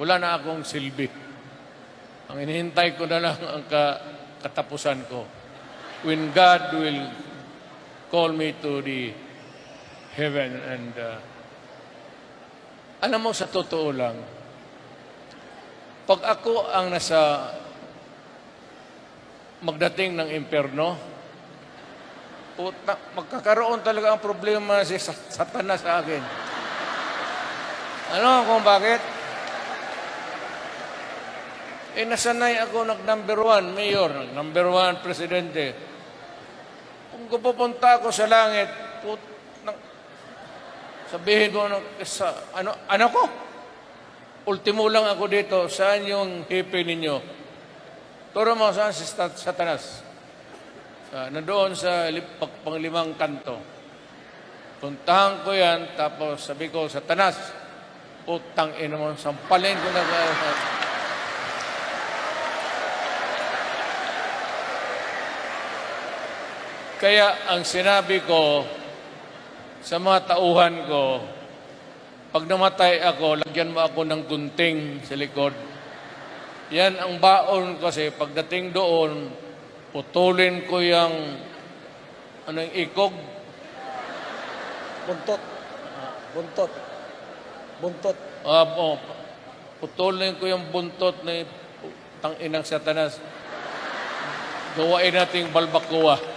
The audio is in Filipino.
wala na akong silbi. Ang inihintay ko na lang ang katapusan ko. When God will call me to the heaven and alam mo, sa totoo lang, pag ako ang nasa magdating ng impyerno, magkakaroon talaga ang problema si Satanas sa akin. Ano kung bakit? Nasanay ako nag-number 1 mayor, number 1 presidente. Kung pupunta ako sa langit, sabihin mo, ano ko? Ultimo lang ako dito, saan yung hipi ninyo? Turo mo, saan si Satanas? Nandoon sa panglimang kanto. Puntahan ko yan, tapos sabi ko, Satanas, putang ina mo, sampalin ko na. Kaya ang sinabi ko sa mga tauhan ko, pag namatay ako, lagyan mo ako ng gunting sa likod. Yan ang baon kasi pagdating doon, putulin ko yung ikog. Buntot. Buntot. Putulin ko yung buntot na tanginang Satanas. Gawain nating balbakuwa.